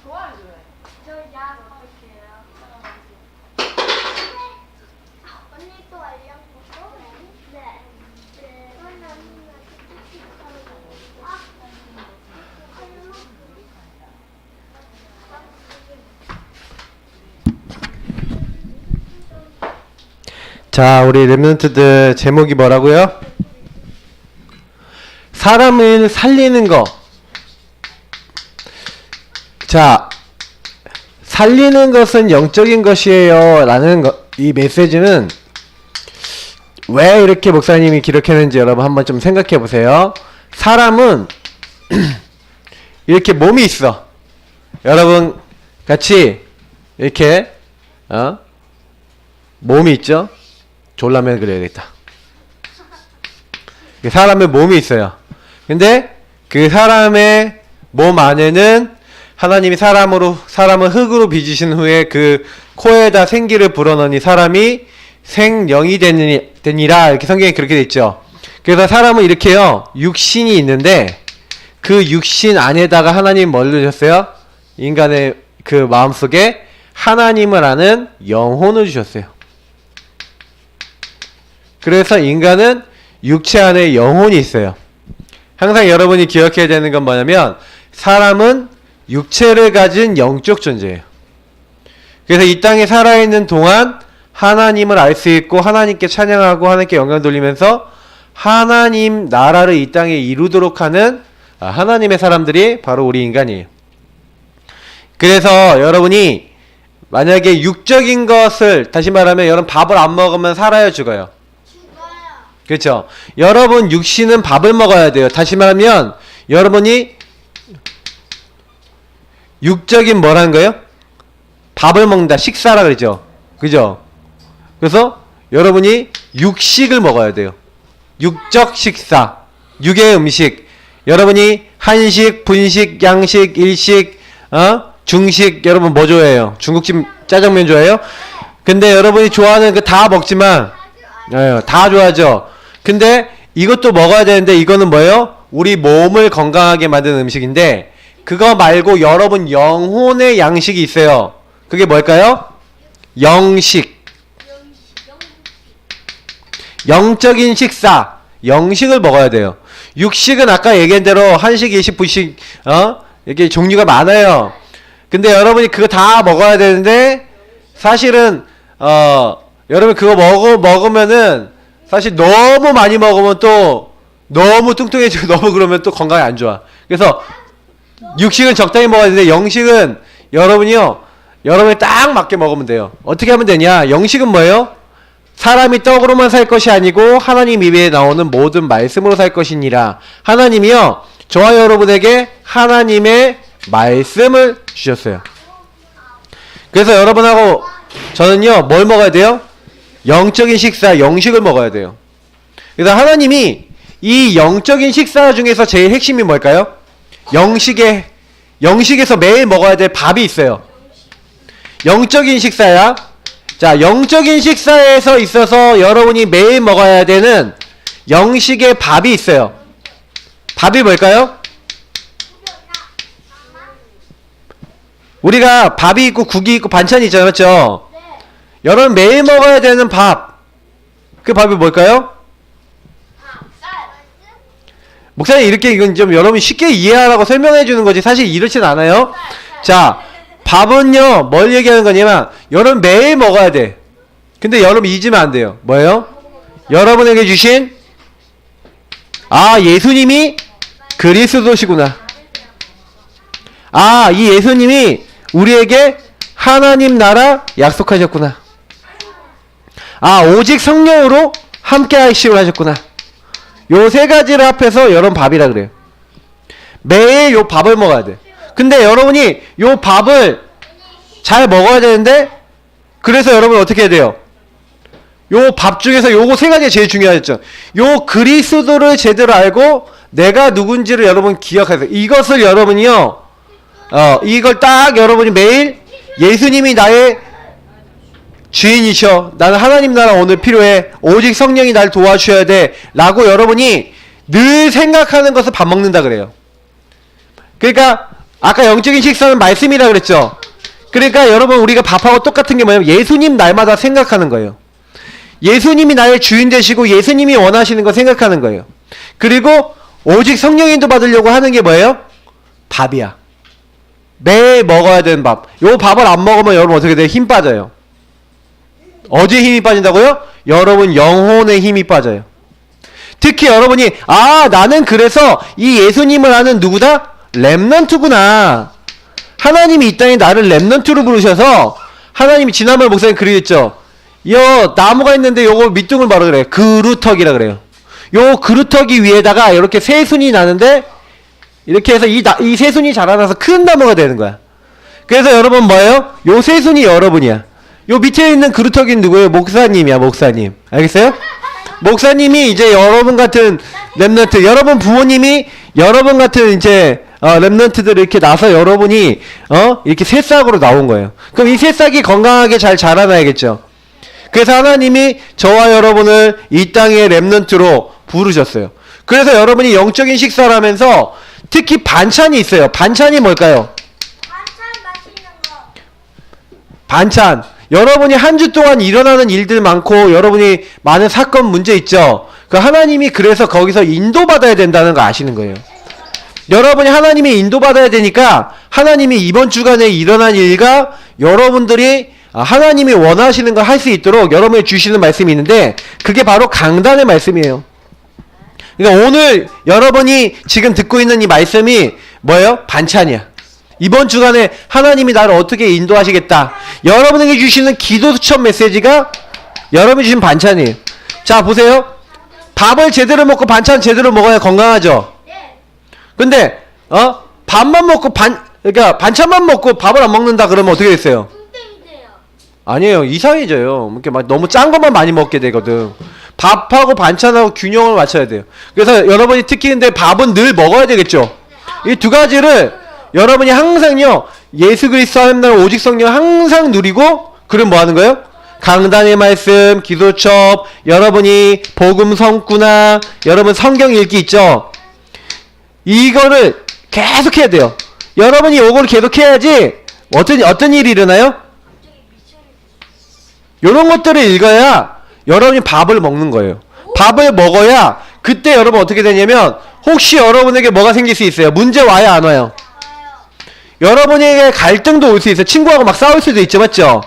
도와줘요. 저약 할게요. 언니 또 알려줬어? 네. 자, 우리 랩런트들 제목이 뭐라고요? 사람을 살리는 거. 자, 살리는 것은 영적인 것이에요 라는 이 메시지는 왜 이렇게 목사님이 기록했는지 여러분 한번 좀 생각해 보세요. 사람은 이렇게 몸이 있어. 여러분 같이 이렇게 몸이 있죠? 졸라면 그려야겠다. 사람의 몸이 있어요. 근데 그 사람의 몸 안에는 하나님이 사람을 흙으로 빚으신 후에 그 코에다 생기를 불어넣으니 사람이 생령이 되니라 이렇게 성경에 그렇게 돼 있죠. 그래서 사람은 이렇게요 육신이 있는데 그 육신 안에다가 하나님 뭘 넣으셨어요? 인간의 그 마음속에 하나님을 아는 영혼을 주셨어요. 그래서 인간은 육체 안에 영혼이 있어요. 항상 여러분이 기억해야 되는 건 뭐냐면 사람은 육체를 가진 영적 존재예요. 그래서 이 땅에 살아있는 동안 하나님을 알 수 있고 하나님께 찬양하고 하나님께 영광 돌리면서 하나님 나라를 이 땅에 이루도록 하는 하나님의 사람들이 바로 우리 인간이에요. 그래서 여러분이 만약에 육적인 것을 다시 말하면 여러분 밥을 안 먹으면 살아요 죽어요? 그렇죠. 여러분 육신은 밥을 먹어야 돼요. 다시 말하면 여러분이 육적인 뭐라는 거예요? 밥을 먹는다. 식사라 그러죠. 그죠? 그래서 여러분이 육식을 먹어야 돼요. 육적 식사. 육의 음식. 여러분이 한식, 분식, 양식, 일식, 중식 여러분 뭐 좋아해요? 중국집 짜장면 좋아해요? 근데 여러분이 좋아하는 거 다 먹지만 다 좋아하죠. 근데 이것도 먹어야 되는데 이거는 뭐예요? 우리 몸을 건강하게 만드는 음식인데 그거 말고 여러분 영혼의 양식이 있어요. 그게 뭘까요? 영식. 영적인 식사. 영식을 먹어야 돼요. 육식은 아까 얘기한 대로 한식, 일식, 분식 이렇게 종류가 많아요. 근데 여러분이 그거 다 먹어야 되는데 사실은 여러분 그거 먹으면은 사실 너무 많이 먹으면 또 너무 뚱뚱해지고 너무 그러면 또 건강에 안 좋아. 그래서 육식은 적당히 먹어야 되는데 영식은 여러분이요 여러분이 딱 맞게 먹으면 돼요. 어떻게 하면 되냐? 영식은 뭐예요? 사람이 떡으로만 살 것이 아니고 하나님 입에 나오는 모든 말씀으로 살 것이니라. 하나님이요 저와 여러분에게 하나님의 말씀을 주셨어요. 그래서 여러분하고 저는요 뭘 먹어야 돼요? 영적인 식사, 영식을 먹어야 돼요. 그래서 하나님이 이 영적인 식사 중에서 제일 핵심이 뭘까요? 영식에서 매일 먹어야 될 밥이 있어요. 영적인 식사야. 자, 영적인 식사에서 있어서 여러분이 매일 먹어야 되는 영식의 밥이 있어요. 밥이 뭘까요? 우리가 밥이 있고 국이 있고 반찬이 있잖아요. 그렇죠? 여러분 매일 먹어야 되는 밥. 그 밥이 뭘까요? 목사님 이렇게 이건 좀 여러분 쉽게 이해하라고 설명해 주는 거지 사실 이렇진 않아요. 자, 밥은요 뭘 얘기하는 거냐면 여러분 매일 먹어야 돼. 근데 여러분 잊으면 안 돼요. 뭐예요? 여러분에게 주신 예수님이 그리스도시구나. 이 예수님이 우리에게 하나님 나라 약속하셨구나. 오직 성령으로 함께 하시기로 하셨구나. 요 세 가지를 합해서 여러분 밥이라 그래요. 매일 요 밥을 먹어야 돼. 근데 여러분이 요 밥을 잘 먹어야 되는데 그래서 여러분 어떻게 해야 돼요? 요 밥 중에서 요거 세 가지가 제일 중요하죠. 요 그리스도를 제대로 알고 내가 누군지를 여러분 기억하세요. 이것을 여러분이요 이걸 딱 여러분이 매일 예수님이 나의 주인이셔. 나는 하나님 나라 오늘 필요해. 오직 성령이 날 도와주셔야 돼. 라고 여러분이 늘 생각하는 것을 밥 먹는다 그래요. 그러니까 아까 영적인 식사는 말씀이라 그랬죠. 그러니까 여러분 우리가 밥하고 똑같은 게 뭐냐면 예수님 날마다 생각하는 거예요. 예수님이 나의 주인 되시고 예수님이 원하시는 거 생각하는 거예요. 그리고 오직 성령인도 받으려고 하는 게 뭐예요? 밥이야. 매일 먹어야 되는 밥. 요 밥을 안 먹으면 여러분 어떻게 돼요? 힘 빠져요. 어디에 힘이 빠진다고요? 여러분 영혼의 힘이 빠져요. 특히 여러분이 나는 그래서 이 예수님을 아는 누구다? 렘넌트구나. 하나님이 이 땅에 나를 렘넌트로 부르셔서 하나님이 지난번 목사님 그러겠죠. 요 나무가 있는데 요거 밑둥을 뭐라 그래요? 그루터기라 그래요. 요 그루터기 위에다가 이렇게 새순이 나는데 이렇게 해서 이 새순이 자라나서 큰 나무가 되는 거야. 그래서 여러분 뭐예요? 요 새순이 여러분이야. 요 밑에 있는 그루터기는 누구예요? 목사님이야, 목사님. 알겠어요? 목사님이 이제 여러분 같은 렘넌트, 여러분 부모님이 여러분 같은 이제 렘넌트들 이렇게 나서 여러분이 이렇게 새싹으로 나온 거예요. 그럼 이 새싹이 건강하게 잘 자라나야겠죠. 그래서 하나님이 저와 여러분을 이 땅의 렘넌트로 부르셨어요. 그래서 여러분이 영적인 식사를 하면서 특히 반찬이 있어요. 반찬이 뭘까요? 반찬 맛있는 거. 반찬. 여러분이 한 주 동안 일어나는 일들 많고 여러분이 많은 사건 문제 있죠. 그 하나님이 그래서 거기서 인도받아야 된다는 거 아시는 거예요. 여러분이 하나님이 인도받아야 되니까 하나님이 이번 주간에 일어난 일과 여러분들이 하나님이 원하시는 걸 할 수 있도록 여러분이 주시는 말씀이 있는데 그게 바로 강단의 말씀이에요. 그러니까 오늘 여러분이 지금 듣고 있는 이 말씀이 뭐예요? 반찬이야. 이번 주간에 하나님이 나를 어떻게 인도하시겠다. 여러분에게 주시는 기도 수첩 메시지가 여러분이 주신 반찬이에요. 자 보세요. 밥을 제대로 먹고 반찬 제대로 먹어야 건강하죠. 네. 근데 밥만 먹고 그러니까 반찬만 먹고 밥을 안 먹는다 그러면 어떻게 됐어요? 뚱땡이돼요. 아니에요. 이상해져요. 이렇게 막 너무 짠 것만 많이 먹게 되거든. 밥하고 반찬하고 균형을 맞춰야 돼요. 그래서 여러분이 특히 근데 밥은 늘 먹어야 되겠죠. 이 두 가지를 여러분이 항상요 예수 그리스도 하나님 오직 성령 항상 누리고 그럼 뭐 하는 거예요? 강단의 말씀, 기도첩, 여러분이 복음 성구나 여러분 성경 읽기 있죠. 이거를 계속 해야 돼요. 여러분이 요거를 계속 해야지 어떤 일이 일어나요? 요런 것들을 읽어야 여러분이 밥을 먹는 거예요. 밥을 먹어야 그때 여러분 어떻게 되냐면 혹시 여러분에게 뭐가 생길 수 있어요? 문제 와요 안 와요? 여러분에게 갈등도 올 수 있어요. 친구하고 막 싸울 수도 있죠. 맞죠? 아니요.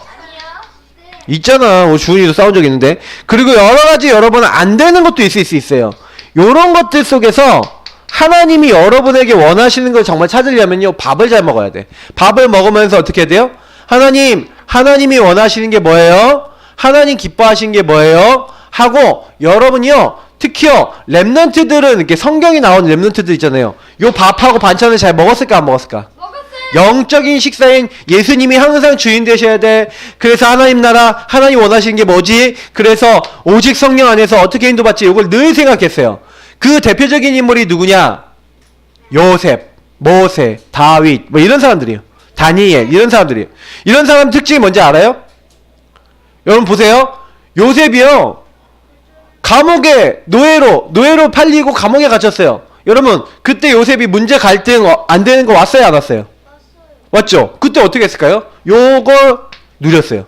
네. 있잖아. 주은이도 싸운 적 있는데. 그리고 여러가지 여러분은 안 되는 것도 있을 수 있어요. 요런 것들 속에서 하나님이 여러분에게 원하시는 걸 정말 찾으려면요 밥을 잘 먹어야 돼. 밥을 먹으면서 어떻게 해야 돼요? 하나님이 원하시는 게 뭐예요? 하나님 기뻐하시는 게 뭐예요? 하고 여러분이요 특히요 렘넌트들은 이렇게 성경이 나온 렘넌트들 있잖아요. 요 밥하고 반찬을 잘 먹었을까 안 먹었을까? 먹었어요. 영적인 식사인 예수님이 항상 주인 되셔야 돼. 그래서 하나님 나라 하나님 원하시는 게 뭐지? 그래서 오직 성령 안에서 어떻게 인도받지? 이걸 늘 생각했어요. 그 대표적인 인물이 누구냐? 요셉, 모세, 다윗 뭐 이런 사람들이에요. 다니엘 이런 사람들이에요. 이런 사람 특징이 뭔지 알아요? 여러분 보세요. 요셉이요 감옥에 노예로 팔리고 감옥에 갇혔어요. 여러분 그때 요셉이 문제 갈등 안 되는 거 왔어요 안 왔어요? 왔죠? 그때 어떻게 했을까요? 요걸 누렸어요.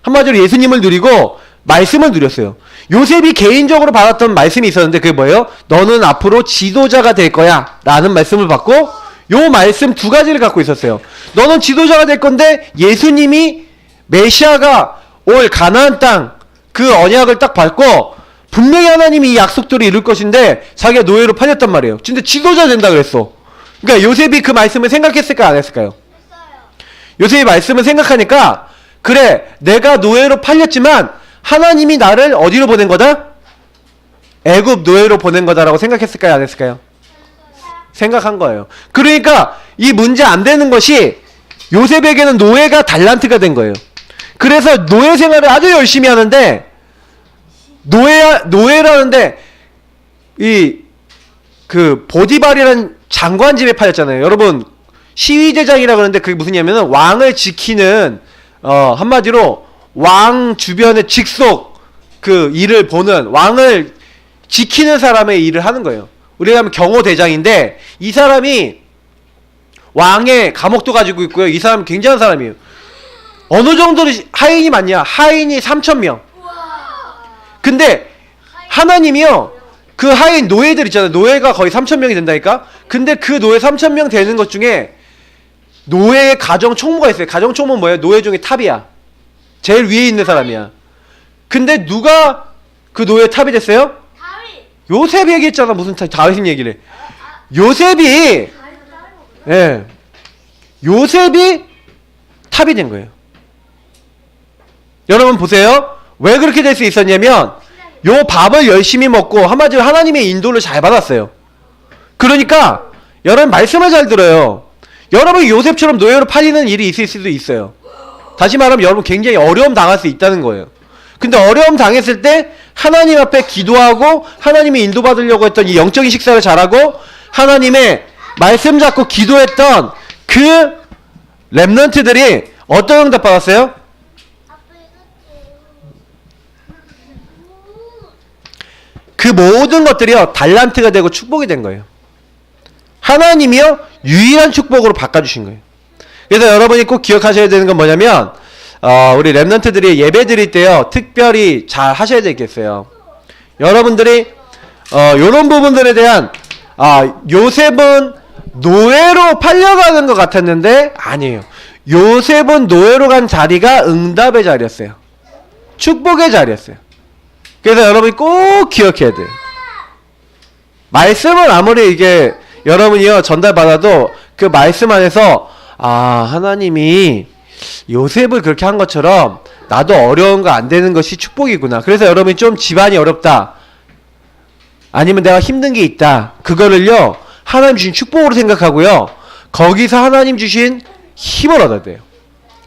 한마디로 예수님을 누리고 말씀을 누렸어요. 요셉이 개인적으로 받았던 말씀이 있었는데 그게 뭐예요? 너는 앞으로 지도자가 될 거야 라는 말씀을 받고 요 말씀 두 가지를 갖고 있었어요. 너는 지도자가 될 건데 예수님이 메시아가 올 가나안 땅 그 언약을 딱 받고 분명히 하나님이 이 약속들을 이룰 것인데 자기가 노예로 팔렸단 말이에요. 근데 지도자 된다 그랬어. 그러니까 요셉이 그 말씀을 생각했을까 안 했을까요? 했어요. 요셉이 말씀을 생각하니까 그래 내가 노예로 팔렸지만 하나님이 나를 어디로 보낸 거다? 애굽 노예로 보낸 거다라고 생각했을까요 안 했을까요? 생각한 거예요. 그러니까 이 문제 안 되는 것이 요셉에게는 노예가 달란트가 된 거예요. 그래서 노예 생활을 아주 열심히 하는데 노예라는데 그 보디발이라는 장관 집에 팔렸잖아요. 여러분 시위대장이라 그러는데 그게 무슨 냐면은 왕을 지키는 한마디로 왕 주변에 직속 그 일을 보는 왕을 지키는 사람의 일을 하는 거예요. 우리가 하면 경호대장인데 이 사람이 왕의 감옥도 가지고 있고요. 이 사람 굉장한 사람이에요. 어느 정도로 하인이 많냐? 하인이 3,000명. 근데 하나님이요, 그 하인 노예들 있잖아요. 노예가 거의 3,000명이 된다니까. 근데 그 노예 3,000명 되는 것 중에 노예의 가정 총무가 있어요. 가정 총무는 뭐예요? 노예 중에 탑이야. 제일 위에 있는 사람이야. 근데 누가 그 노예 탑이 됐어요? 다윗. 요셉 얘기했잖아. 무슨 다윗 얘기를 해. 요셉이, 예, 요셉이 탑이 된 거예요. 여러분 보세요. 왜 그렇게 될 수 있었냐면 요 밥을 열심히 먹고 한마디로 하나님의 인도를 잘 받았어요. 그러니까 여러분 말씀을 잘 들어요. 여러분 요셉처럼 노예로 팔리는 일이 있을 수도 있어요. 다시 말하면 여러분 굉장히 어려움 당할 수 있다는 거예요. 근데 어려움 당했을 때 하나님 앞에 기도하고 하나님의 인도받으려고 했던 이 영적인 식사를 잘하고 하나님의 말씀 잡고 기도했던 그 렘넌트들이 어떤 응답 받았어요? 그 모든 것들이요 달란트가 되고 축복이 된 거예요. 하나님이요 유일한 축복으로 바꿔주신 거예요. 그래서 여러분이 꼭 기억하셔야 되는 건 뭐냐면 우리 렘넌트들이 예배 드릴 때요 특별히 잘 하셔야 되겠어요. 여러분들이 요런 부분들에 대한 요셉은 노예로 팔려가는 것 같았는데 아니에요. 요셉은 노예로 간 자리가 응답의 자리였어요. 축복의 자리였어요. 그래서 여러분이 꼭 기억해야 돼요. 말씀을 아무리 이게 여러분이요 전달받아도 그 말씀 안에서 하나님이 요셉을 그렇게 한 것처럼 나도 어려운 거 안 되는 것이 축복이구나. 그래서 여러분이 좀 집안이 어렵다 아니면 내가 힘든 게 있다 그거를요 하나님 주신 축복으로 생각하고요 거기서 하나님 주신 힘을 얻어야 돼요.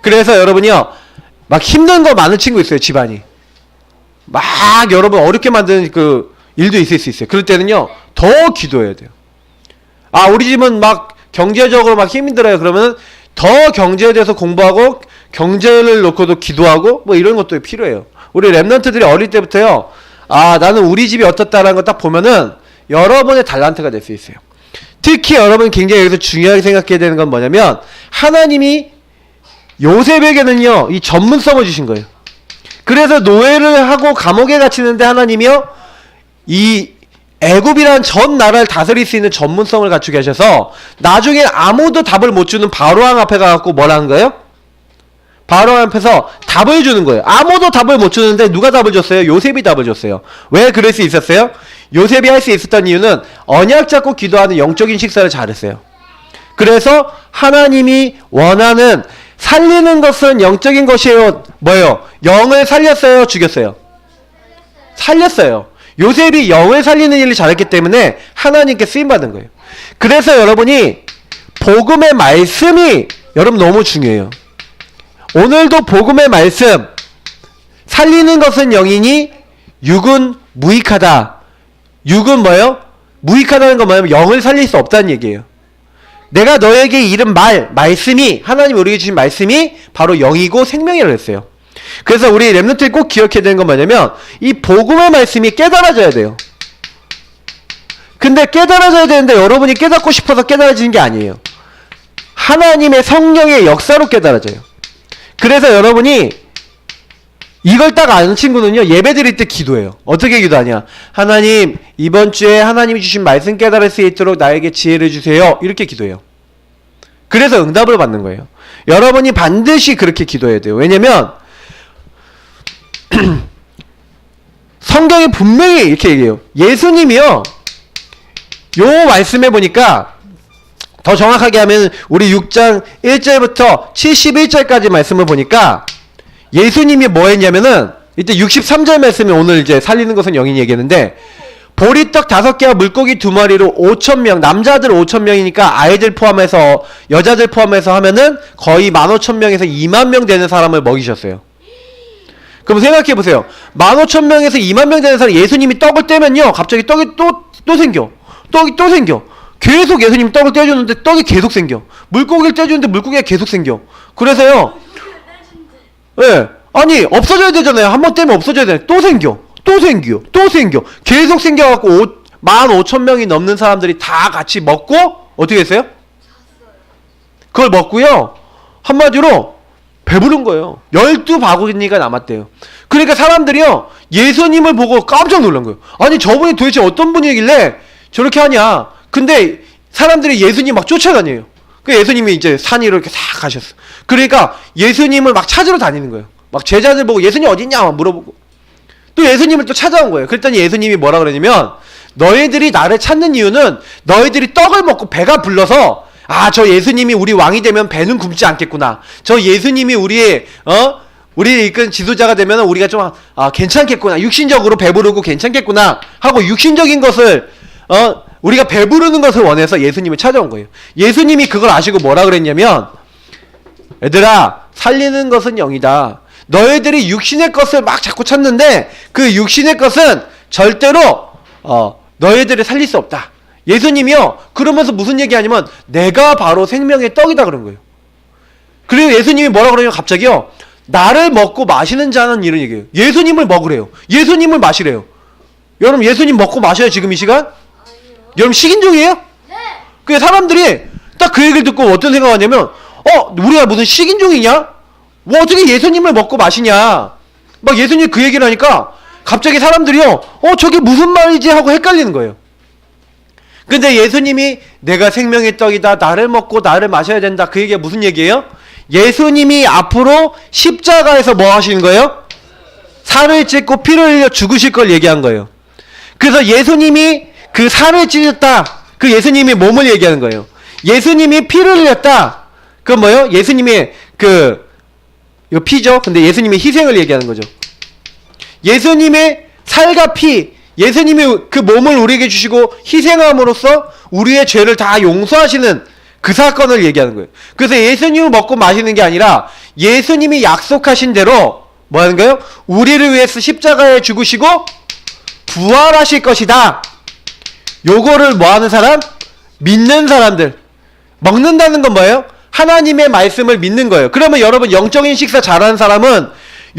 그래서 여러분이요 막 힘든 거 많은 친구 있어요. 집안이 막 여러분 어렵게 만드는 그 일도 있을 수 있어요. 그럴 때는요 더 기도해야 돼요. 우리 집은 막 경제적으로 막 힘들어요. 그러면 더 경제에 대해서 공부하고 경제를 놓고도 기도하고 뭐 이런 것도 필요해요. 우리 렘넌트들이 어릴 때부터요 나는 우리 집이 어떻다라는 거 딱 보면은 여러분의 달란트가 될 수 있어요. 특히 여러분 굉장히 여기서 중요하게 생각해야 되는 건 뭐냐면 하나님이 요셉에게는요 이 전문성을 주신 거예요. 그래서 노예를 하고 감옥에 갇히는데 하나님이요 이 애굽이란 전 나라를 다스릴 수 있는 전문성을 갖추게 하셔서 나중에 아무도 답을 못 주는 바로왕 앞에 가갖고 뭘 하는 거예요? 바로왕 앞에서 답을 주는 거예요. 아무도 답을 못 주는데 누가 답을 줬어요? 요셉이 답을 줬어요. 왜 그럴 수 있었어요? 요셉이 할 수 있었던 이유는 언약 잡고 기도하는 영적인 식사를 잘했어요. 그래서 하나님이 원하는 살리는 것은 영적인 것이에요. 뭐예요? 영을 살렸어요? 죽였어요? 살렸어요. 요셉이 영을 살리는 일을 잘했기 때문에 하나님께 쓰임받은 거예요. 그래서 여러분이 복음의 말씀이 여러분 너무 중요해요. 오늘도 복음의 말씀 살리는 것은 영이니 육은 무익하다. 육은 뭐예요? 무익하다는 건 뭐냐면 영을 살릴 수 없다는 얘기예요. 내가 너에게 이른 말씀이 하나님이 우리에게 주신 말씀이 바로 영이고 생명이라고 했어요. 그래서 우리 렘넌트들이 꼭 기억해야 되는 건 뭐냐면 이 복음의 말씀이 깨달아져야 돼요. 근데 깨달아져야 되는데 여러분이 깨닫고 싶어서 깨달아지는 게 아니에요. 하나님의 성령의 역사로 깨달아져요. 그래서 여러분이 이걸 딱 아는 친구는요 예배 드릴 때 기도해요. 어떻게 기도하냐? 하나님 이번 주에 하나님이 주신 말씀 깨달을 수 있도록 나에게 지혜를 주세요. 이렇게 기도해요. 그래서 응답을 받는 거예요. 여러분이 반드시 그렇게 기도해야 돼요. 왜냐면 성경에 분명히 이렇게 얘기해요. 예수님이요 요 말씀해 보니까 더 정확하게 하면 우리 6장 1절부터 71절까지 말씀을 보니까 예수님이 뭐 했냐면은 이때 63절 말씀이 오늘 이제 살리는 것은 영인이 얘기했는데 보리떡 5개와 물고기 2마리로 5,000명 남자들 5,000명이니까 아이들 포함해서 여자들 포함해서 하면은 거의 15,000명에서 20,000명 되는 사람을 먹이셨어요. 그럼 생각해 보세요. 15,000명에서 20,000명 되는 사람 예수님이 떡을 떼면요 갑자기 떡이 또 생겨. 떡이 또 생겨. 계속 예수님이 떡을 떼주는데 떡이 계속 생겨. 물고기를 떼주는데 물고기가 계속 생겨. 그래서요 아니 없어져야 되잖아요. 한번 떼면 없어져야 되잖아요. 또 생겨. 또 생겨. 또 생겨. 계속 생겨갖고 15,000명이 넘는 사람들이 다 같이 먹고 어떻게 했어요? 그걸 먹고요. 한마디로 배부른 거예요. 12바구니가 남았대요. 그러니까 사람들이요. 예수님을 보고 깜짝 놀란 거예요. 아니 저분이 도대체 어떤 분이길래 저렇게 하냐. 근데 사람들이 예수님 막 쫓아다녀요. 그 예수님이 이제 산 위로 이렇게 싹 가셨어. 그러니까 예수님을 막 찾으러 다니는 거예요. 막 제자들 보고 예수님 어딨냐 막 물어보고. 또 예수님을 또 찾아온 거예요. 그랬더니 예수님이 뭐라 그러냐면 너희들이 나를 찾는 이유는 너희들이 떡을 먹고 배가 불러서 아, 저 예수님이 우리 왕이 되면 배는 굶지 않겠구나. 저 예수님이 우리의 우리를 이끈 지도자가 되면 우리가 좀 괜찮겠구나. 육신적으로 배부르고 괜찮겠구나 하고 육신적인 것을 우리가 배부르는 것을 원해서 예수님을 찾아온 거예요. 예수님이 그걸 아시고 뭐라 그랬냐면 얘들아 살리는 것은 영이다. 너희들이 육신의 것을 막 자꾸 찾는데 그 육신의 것은 절대로 너희들을 살릴 수 없다. 예수님이요 그러면서 무슨 얘기하냐면 내가 바로 생명의 떡이다 그런 거예요. 그리고 예수님이 뭐라 그러냐면 갑자기요 나를 먹고 마시는 자는 이런 얘기예요. 예수님을 먹으래요. 예수님을 마시래요. 여러분 예수님 먹고 마셔요 지금 이 시간? 아니요. 여러분 식인종이에요? 네. 그 사람들이 딱 그 얘기를 듣고 어떤 생각하냐면 우리가 무슨 식인종이냐? 뭐 어떻게 예수님을 먹고 마시냐? 막 예수님 그 얘기를 하니까 갑자기 사람들이요 저게 무슨 말이지 하고 헷갈리는 거예요. 근데 예수님이 내가 생명의 떡이다. 나를 먹고 나를 마셔야 된다. 그 얘기가 무슨 얘기예요? 예수님이 앞으로 십자가에서 뭐 하시는 거예요? 살을 찢고 피를 흘려 죽으실 걸 얘기한 거예요. 그래서 예수님이 그 살을 찢었다. 그 예수님이 몸을 얘기하는 거예요. 예수님이 피를 흘렸다. 그건 뭐예요? 예수님의 이거 피죠? 근데 예수님의 희생을 얘기하는 거죠. 예수님의 살과 피, 예수님이 그 몸을 우리에게 주시고 희생함으로써 우리의 죄를 다 용서하시는 그 사건을 얘기하는 거예요. 그래서 예수님을 먹고 마시는 게 아니라 예수님이 약속하신 대로 뭐 하는 거예요? 우리를 위해서 십자가에 죽으시고 부활하실 것이다. 요거를 뭐 하는 사람? 믿는 사람들. 먹는다는 건 뭐예요? 하나님의 말씀을 믿는 거예요. 그러면 여러분 영적인 식사 잘하는 사람은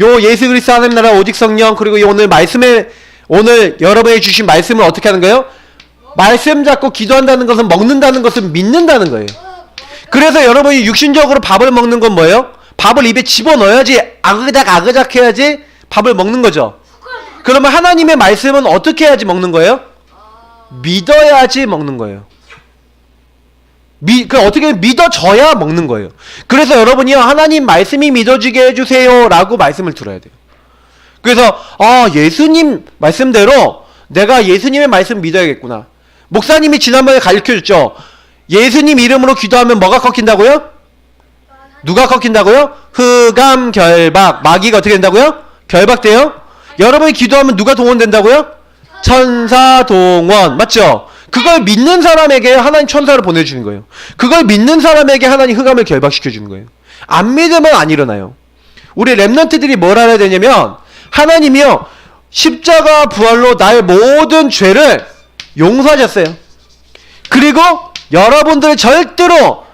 요 예수 그리스도 하나님 나라 오직 성령 그리고 오늘 여러분이 주신 말씀을 어떻게 하는 거예요? 말씀 잡고 기도한다는 것은 먹는다는 것을 믿는다는 거예요. 그래서 여러분이 육신적으로 밥을 먹는 건 뭐예요? 밥을 입에 집어넣어야지 아그작 해야지 밥을 먹는 거죠. 그러면 하나님의 말씀은 어떻게 해야지 먹는 거예요? 믿어야지 먹는 거예요. 어떻게 믿어져야 먹는 거예요. 그래서 여러분이요 하나님 말씀이 믿어지게 해주세요 라고 말씀을 들어야 돼요. 그래서 예수님 말씀대로 내가 예수님의 말씀 믿어야겠구나. 목사님이 지난번에 가르쳐줬죠. 예수님 이름으로 기도하면 뭐가 꺾인다고요? 누가 꺾인다고요? 흑암 결박. 마귀가 어떻게 된다고요? 결박돼요? 여러분이 기도하면 누가 동원된다고요? 천사 동원. 맞죠? 그걸 믿는 사람에게 하나님 천사를 보내주는 거예요. 그걸 믿는 사람에게 하나님 흑암을 결박시켜주는 거예요. 안 믿으면 안 일어나요. 우리 랩런트들이 뭘 알아야 되냐면 하나님이요 십자가 부활로 나의 모든 죄를 용서하셨어요. 그리고 여러분들을 절대로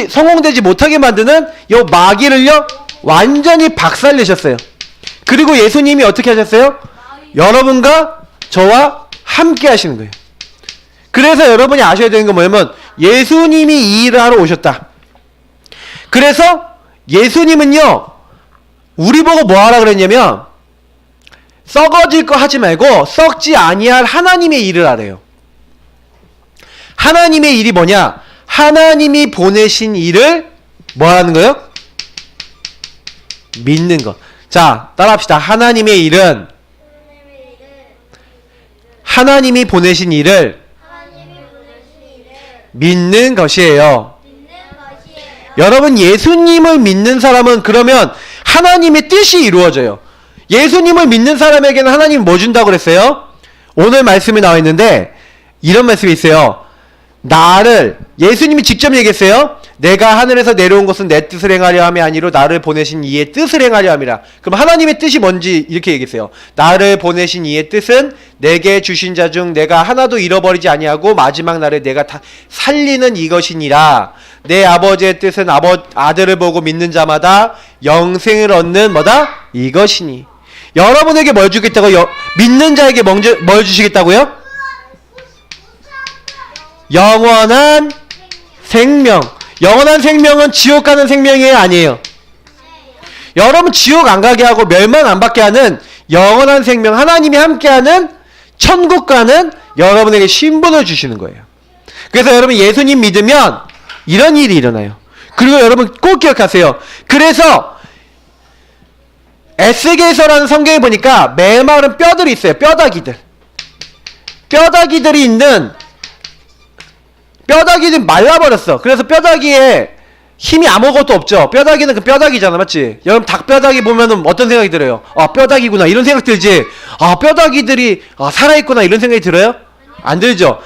성공되지 못하게 만드는 요 마귀를요 완전히 박살내셨어요. 그리고 예수님이 어떻게 하셨어요? 여러분과 저와 함께 하시는 거예요. 그래서 여러분이 아셔야 되는 건 뭐냐면 예수님이 이 일을 하러 오셨다. 그래서 예수님은요 우리 보고 뭐 하라 그랬냐면 썩어질 거 하지 말고 썩지 아니할 하나님의 일을 하래요. 하나님의 일이 뭐냐? 하나님이 보내신 일을 뭐 하는 거예요? 믿는 거. 자, 따라합시다. 하나님의 일은 하나님이 보내신 일을 믿는 것이에요. 여러분 예수님을 믿는 사람은 그러면 하나님의 뜻이 이루어져요. 예수님을 믿는 사람에게는 하나님이 뭐 준다고 그랬어요? 오늘 말씀이 나와 있는데 이런 말씀이 있어요. 예수님이 직접 얘기했어요. 내가 하늘에서 내려온 것은 내 뜻을 행하려 함이 아니로 나를 보내신 이의 뜻을 행하려 함이라. 그럼 하나님의 뜻이 뭔지 이렇게 얘기했어요. 나를 보내신 이의 뜻은 내게 주신 자 중 내가 하나도 잃어버리지 아니하고 마지막 날에 내가 다 살리는 이것이니라. 내 아버지의 뜻은 아들을 보고 믿는 자마다 영생을 얻는 뭐다? 이것이니. 여러분에게 뭘 주겠다고요? 믿는 자에게 뭘 주시겠다고요? 영원한 생명. 영원한 생명은 지옥 가는 생명이에요, 아니에요? 여러분 지옥 안 가게 하고 멸망 안 받게 하는 영원한 생명, 하나님이 함께하는 천국 가는 여러분에게 신분을 주시는 거예요. 그래서 여러분 예수님 믿으면 이런 일이 일어나요. 그리고 여러분 꼭 기억하세요. 그래서 에스겔서라는 성경에 보니까 매 마을은 뼈들이 있어요. 뼈다귀들. 뼈다귀들이 있는, 뼈다귀는 말라버렸어. 그래서 뼈다귀에 힘이 아무것도 없죠. 뼈다귀는 그 뼈다귀잖아, 맞지? 여러분 닭 뼈다귀 보면은 어떤 생각이 들어요? 아, 뼈다귀구나 이런 생각 들지? 아, 뼈다귀들이 살아있구나 이런 생각이 들어요? 안 들죠?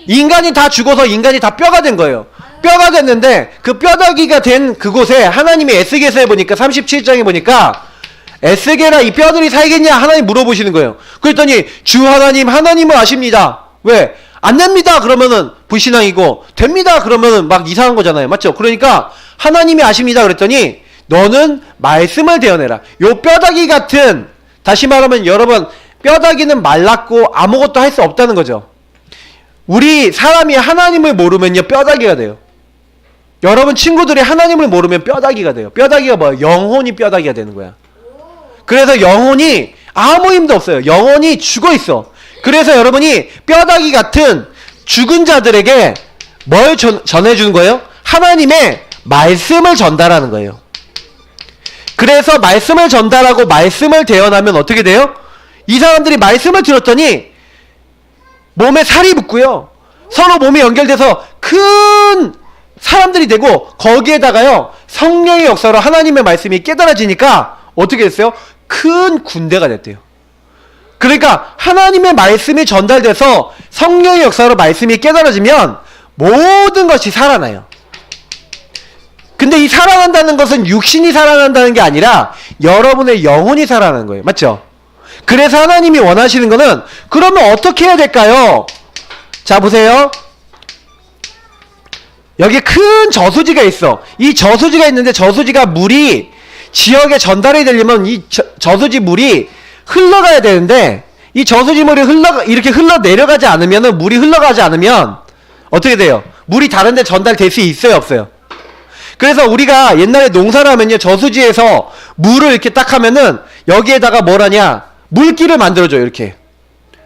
인간이 다 죽어서 인간이 다 뼈가 된 거예요. 뼈가 됐는데 그 뼈다귀가 된 그곳에 하나님이 에스겔서에 보니까 37장에 보니까 에스겔아 이 뼈들이 살겠냐 하나님 물어보시는 거예요. 그랬더니 주 하나님은 아십니다. 왜? 안 됩니다 그러면은 불신앙이고, 됩니다 그러면은 막 이상한 거잖아요, 맞죠? 그러니까 하나님이 아십니다 그랬더니 너는 말씀을 대어내라. 요 뼈다귀 같은, 다시 말하면 여러분 뼈다귀는 말랐고 아무것도 할 수 없다는 거죠. 우리 사람이 하나님을 모르면요 뼈다귀가 돼요. 여러분 친구들이 하나님을 모르면 뼈다귀가 돼요. 뼈다귀가 뭐야? 영혼이 뼈다귀가 되는 거야. 그래서 영혼이 아무 힘도 없어요. 영혼이 죽어있어. 그래서 여러분이 뼈다귀 같은 죽은 자들에게 뭘 전해주는 거예요? 하나님의 말씀을 전달하는 거예요. 그래서 말씀을 전달하고 말씀을 대언하면 어떻게 돼요? 이 사람들이 말씀을 들었더니 몸에 살이 붙고요. 서로 몸이 연결돼서 큰 사람들이 되고, 거기에다가요 성령의 역사로 하나님의 말씀이 깨달아지니까 어떻게 됐어요? 큰 군대가 됐대요. 그러니까 하나님의 말씀이 전달돼서 성령의 역사로 말씀이 깨달아지면 모든 것이 살아나요. 근데 이 살아난다는 것은 육신이 살아난다는 게 아니라 여러분의 영혼이 살아나는 거예요. 맞죠? 그래서 하나님이 원하시는 거는, 그러면 어떻게 해야 될까요? 자 보세요. 여기 큰 저수지가 있어. 이 저수지가 있는데 저수지가 물이 지역에 전달이 되려면 이 저수지 물이 흘러가야 되는데, 이 저수지 물이 이렇게 흘러 내려가지 않으면은, 물이 흘러가지 않으면 어떻게 돼요? 물이 다른 데 전달될 수 있어요, 없어요? 그래서 우리가 옛날에 농사를 하면요 저수지에서 물을 이렇게 딱 하면은 여기에다가 뭘 하냐? 물길을 만들어줘요. 이렇게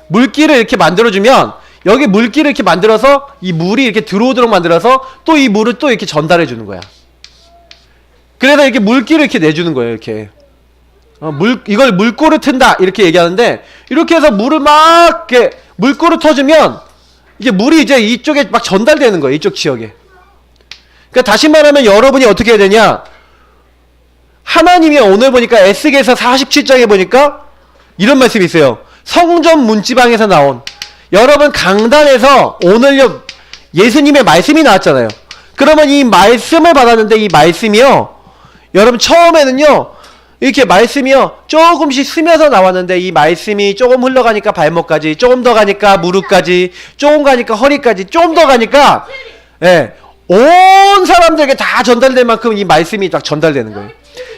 물길을 이렇게 만들어주면, 여기 물길을 이렇게 만들어서 이 물이 이렇게 들어오도록 만들어서 또 이 물을 또 이렇게 전달해 주는 거야. 그래서 이렇게 물길을 이렇게 내주는 거예요. 이렇게 이걸 물꼬를 튼다 이렇게 얘기하는데, 이렇게 해서 물을 막 이렇게 물꼬를 터주면 이게 물이 이제 이쪽에 막 전달되는 거예요. 이쪽 지역에. 그러니까 다시 말하면 여러분이 어떻게 해야 되냐? 하나님이 오늘 보니까 에스겔서 47장에 보니까 이런 말씀이 있어요. 성전 문지방에서 나온, 여러분 강단에서 오늘요 예수님의 말씀이 나왔잖아요. 그러면 이 말씀을 받았는데, 이 말씀이요 여러분 처음에는요 이렇게 말씀이요 조금씩 스며서 나왔는데, 이 말씀이 조금 흘러가니까 발목까지, 조금 더 가니까 무릎까지, 조금 가니까 허리까지, 조금 더 가니까 온 사람들에게 다 전달될 만큼 이 말씀이 딱 전달되는 거예요.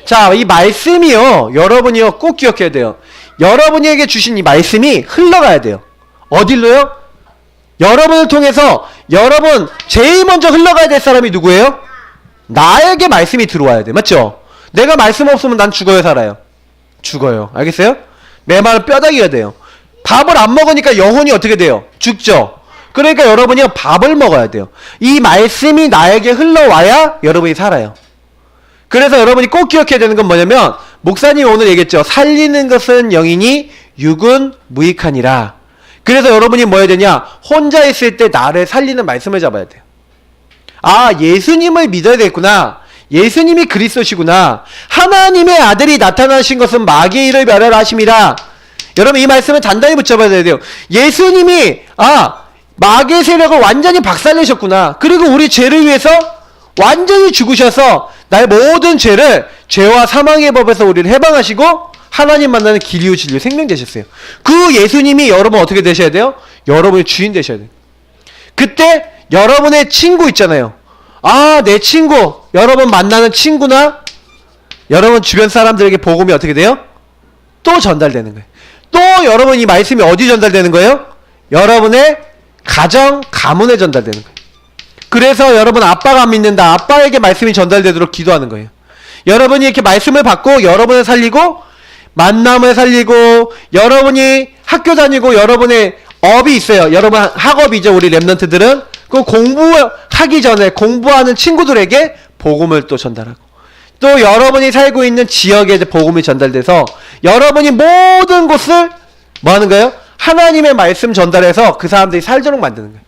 자, 이 말씀이요 여러분이요 꼭 기억해야 돼요. 여러분에게 주신 이 말씀이 흘러가야 돼요. 어딜로요? 여러분을 통해서, 여러분 제일 먼저 흘러가야 될 사람이 누구예요? 나에게 말씀이 들어와야 돼. 맞죠? 내가 말씀 없으면 난 죽어요, 살아요? 죽어요. 알겠어요? 내 말은 뼈다귀가 돼요. 밥을 안 먹으니까 영혼이 어떻게 돼요? 죽죠? 그러니까 여러분이 밥을 먹어야 돼요. 이 말씀이 나에게 흘러와야 여러분이 살아요. 그래서 여러분이 꼭 기억해야 되는 건 뭐냐면, 목사님이 오늘 얘기했죠. 살리는 것은 영이니 육은 무익하니라. 그래서 여러분이 뭐 해야 되냐? 혼자 있을 때 나를 살리는 말씀을 잡아야 돼요. 아, 예수님을 믿어야 되겠구나. 예수님이 그리스도시구나. 하나님의 아들이 나타나신 것은 마귀의 일을 멸하라 하심이라. 여러분 이 말씀을 단단히 붙잡아야 돼요. 예수님이 마귀의 세력을 완전히 박살내셨구나. 그리고 우리 죄를 위해서 완전히 죽으셔서 나의 모든 죄를, 죄와 사망의 법에서 우리를 해방하시고 하나님 만나는 길이요 진리요 생명 되셨어요. 그 예수님이 여러분 어떻게 되셔야 돼요? 여러분의 주인 되셔야 돼요. 그때 여러분의 친구 있잖아요. 내 친구, 여러분 만나는 친구나 여러분 주변 사람들에게 복음이 어떻게 돼요? 또 전달되는 거예요. 또 여러분 이 말씀이 어디 전달되는 거예요? 여러분의 가정, 가문에 전달되는 거예요. 그래서 여러분 아빠가 안 믿는다. 아빠에게 말씀이 전달되도록 기도하는 거예요. 여러분이 이렇게 말씀을 받고 여러분을 살리고 만남을 살리고 여러분이 학교 다니고 여러분의 업이 있어요. 여러분 학업이죠. 우리 랩런트들은 그 공부하기 전에 공부하는 친구들에게 복음을 또 전달하고 또 여러분이 살고 있는 지역에 이제 복음이 전달돼서 여러분이 모든 곳을 뭐 하는 거예요? 하나님의 말씀 전달해서 그 사람들이 살도록 만드는 거예요.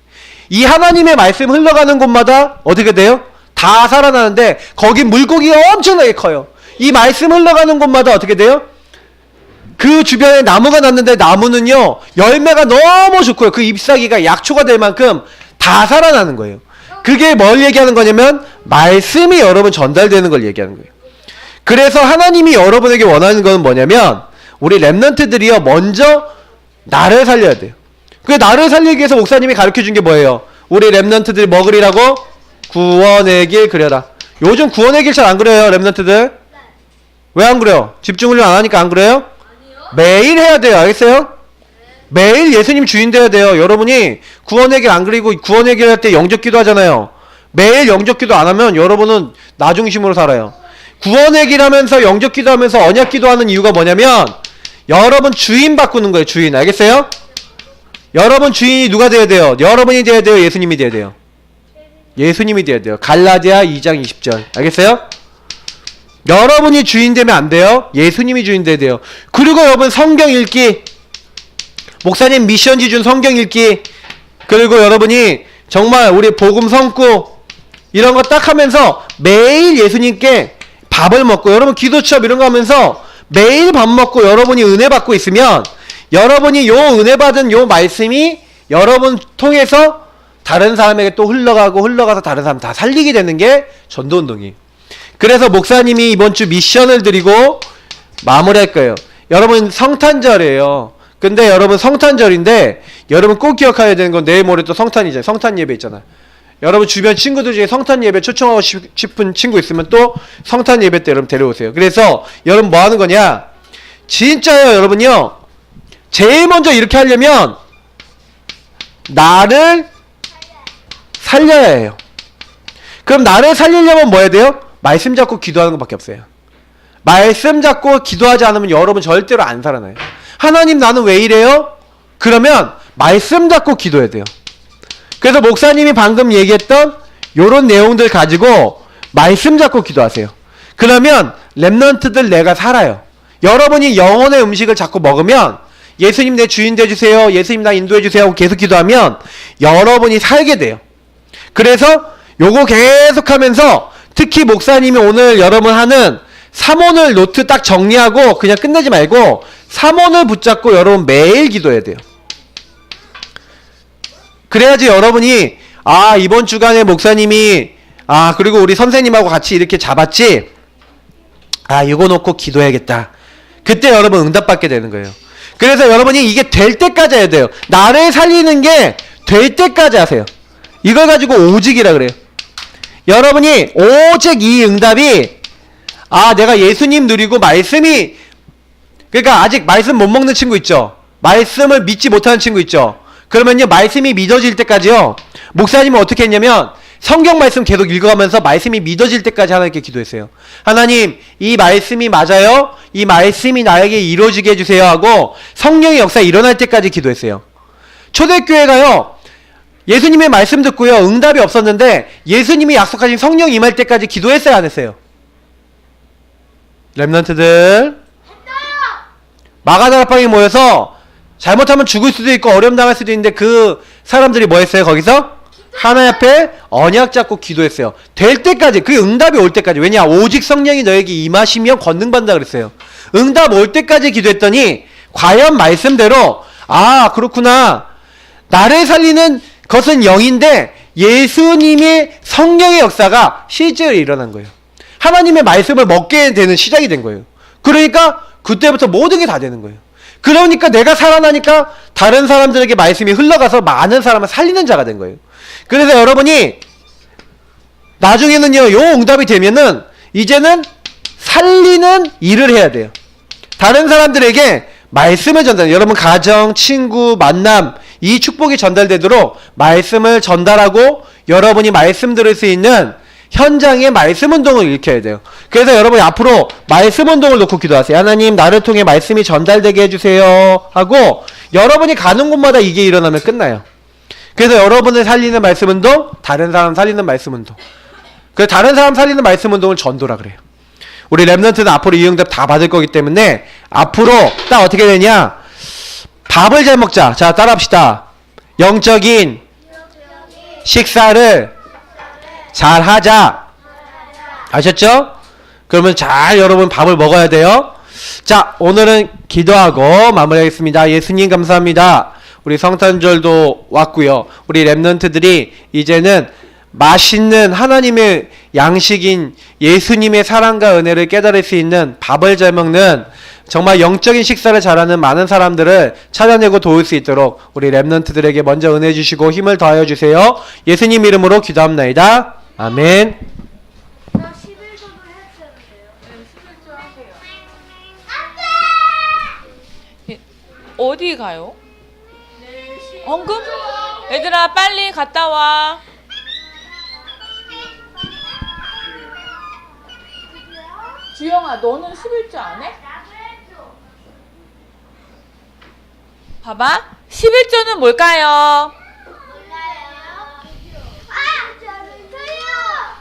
이 하나님의 말씀 흘러가는 곳마다 어떻게 돼요? 다 살아나는데 거기 물고기가 엄청나게 커요. 이 말씀 흘러가는 곳마다 어떻게 돼요? 그 주변에 나무가 났는데 나무는요 열매가 너무 좋고요. 그 잎사귀가 약초가 될 만큼 다 살아나는 거예요. 그게 뭘 얘기하는 거냐면 말씀이 여러분 전달되는 걸 얘기하는 거예요. 그래서 하나님이 여러분에게 원하는 건 뭐냐면 우리 랩런트들이요 먼저 나를 살려야 돼요. 그 나를 살리기 위해서 목사님이 가르쳐준 게 뭐예요? 우리 랩런트들이 뭐 그리라고? 구원의 길 그려라. 요즘 구원의 길 잘 안 그려요 랩런트들. 왜 안 그래요? 집중훈련 안 하니까 안 그래요? 매일 해야 돼요. 알겠어요? 매일 예수님 주인 돼야 돼요. 여러분이 구원의 길 안 그리고 구원의 길 할 때 영적 기도 하잖아요. 매일 영적 기도 안 하면 여러분은 나 중심으로 살아요. 구원의 길 하면서 영적 기도 하면서 언약 기도하는 이유가 뭐냐면 여러분 주인 바꾸는 거예요. 주인. 알겠어요? 여러분 주인이 누가 돼야 돼요? 여러분이 돼야 돼요? 예수님이 돼야 돼요? 예수님이 돼야 돼요. 갈라디아 2장 20절. 알겠어요? 여러분이 주인 되면 안 돼요. 예수님이 주인 돼야 돼요. 그리고 여러분 성경 읽기. 목사님 미션지 준 성경 읽기. 그리고 여러분이 정말 우리 복음 성구 이런 거 딱 하면서 매일 예수님께 밥을 먹고 여러분 기도 취업 이런 거 하면서 매일 밥 먹고 여러분이 은혜 받고 있으면 여러분이 요 은혜 받은 요 말씀이 여러분 통해서 다른 사람에게 또 흘러가서 다른 사람 다 살리게 되는 게 전도운동이에요. 그래서 목사님이 이번 주 미션을 드리고 마무리할 거예요. 여러분 성탄절이에요. 근데 여러분 성탄절인데 여러분 꼭 기억해야 되는 건 내일 모레 또 성탄이잖아요. 성탄 예배 있잖아요. 여러분 주변 친구들 중에 성탄 예배 초청하고 싶은 친구 있으면 또 성탄 예배 때 여러분 데려오세요. 그래서 여러분 뭐 하는 거냐? 진짜요 여러분요. 제일 먼저 이렇게 하려면 나를 살려야 해요. 그럼 나를 살리려면 뭐 해야 돼요? 말씀 잡고 기도하는 것밖에 없어요. 말씀 잡고 기도하지 않으면 여러분 절대로 안 살아나요. 하나님 나는 왜 이래요? 그러면 말씀 잡고 기도해야 돼요. 그래서 목사님이 방금 얘기했던 요런 내용들 가지고 말씀 잡고 기도하세요. 그러면 랩런트들 내가 살아요. 여러분이 영혼의 음식을 자꾸 먹으면 예수님 내 주인 되어주세요. 예수님 나 인도해주세요 하고 계속 기도하면 여러분이 살게 돼요. 그래서 요거 계속하면서 특히 목사님이 오늘 여러분 하는 3원을 노트 딱 정리하고 그냥 끝내지 말고 3원을 붙잡고 여러분 매일 기도해야 돼요. 그래야지 여러분이 아 이번 주간에 목사님이 아 그리고 우리 선생님하고 같이 이렇게 잡았지 아 이거 놓고 기도해야겠다. 그때 여러분 응답받게 되는 거예요. 그래서 여러분이 이게 될 때까지 해야 돼요. 나를 살리는 게 될 때까지 하세요. 이걸 가지고 오직이라 그래요. 여러분이 오직 이 응답이 아 내가 예수님 누리고 말씀이 그러니까 아직 말씀 못 먹는 친구 있죠. 말씀을 믿지 못하는 친구 있죠. 그러면요 말씀이 믿어질 때까지요 목사님은 어떻게 했냐면 성경 말씀 계속 읽어가면서 말씀이 믿어질 때까지 하나님께 기도했어요. 하나님 이 말씀이 맞아요? 이 말씀이 나에게 이루어지게 해주세요 하고 성령의 역사 일어날 때까지 기도했어요. 초대교회가요 예수님의 말씀 듣고요 응답이 없었는데 예수님이 약속하신 성령 임할 때까지 기도했어요 안 했어요? 랩런트들 마가다락방에 모여서 잘못하면 죽을 수도 있고 어려움 당할 수도 있는데 그 사람들이 뭐 했어요 거기서? 하나님 앞에 언약 잡고 기도했어요. 될 때까지 그 응답이 올 때까지. 왜냐 오직 성령이 너에게 임하시면 권능받는다 그랬어요. 응답 올 때까지 기도했더니 과연 말씀대로 아 그렇구나 나를 살리는 것은 영인데 예수님의 성령의 역사가 실제로 일어난 거예요. 하나님의 말씀을 먹게 되는 시작이 된 거예요. 그러니까 그때부터 모든 게 다 되는 거예요. 그러니까 내가 살아나니까 다른 사람들에게 말씀이 흘러가서 많은 사람을 살리는 자가 된 거예요. 그래서 여러분이 나중에는요 요 응답이 되면은 이제는 살리는 일을 해야 돼요. 다른 사람들에게 말씀을 전달해요. 여러분 가정, 친구, 만남 이 축복이 전달되도록 말씀을 전달하고 여러분이 말씀 들을 수 있는 현장의 말씀 운동을 일으켜야 돼요. 그래서 여러분이 앞으로 말씀 운동을 놓고 기도하세요. 하나님, 나를 통해 말씀이 전달되게 해주세요 하고 여러분이 가는 곳마다 이게 일어나면 끝나요. 그래서 여러분을 살리는 말씀 운동, 다른 사람 살리는 말씀 운동. 그래서 다른 사람 살리는 말씀 운동을 전도라 그래요. 우리 랩런트는 앞으로 이 응답 다 받을 거기 때문에 앞으로 딱 어떻게 되냐, 밥을 잘 먹자. 자, 따라합시다. 영적인 식사를 잘 하자. 아셨죠? 그러면 잘 여러분 밥을 먹어야 돼요. 자, 오늘은 기도하고 마무리하겠습니다. 예수님 감사합니다. 우리 성탄절도 왔고요. 우리 랩런트들이 이제는 맛있는 하나님의 양식인 예수님의 사랑과 은혜를 깨달을 수 있는 밥을 잘 먹는 정말 영적인 식사를 잘하는 많은 사람들을 찾아내고 도울 수 있도록 우리 랩런트들에게 먼저 은혜 주시고 힘을 더하여 주세요. 예수님 이름으로 기도합나이다. 아멘. 저 11조도 해야 되는데요. 네, 11조 하세요. 안돼. 어디 가요? 네, 헌금? 얘들아 빨리 갔다 와. 주영아 너는 11조 안 해? 봐봐. 11조는 뭘까요?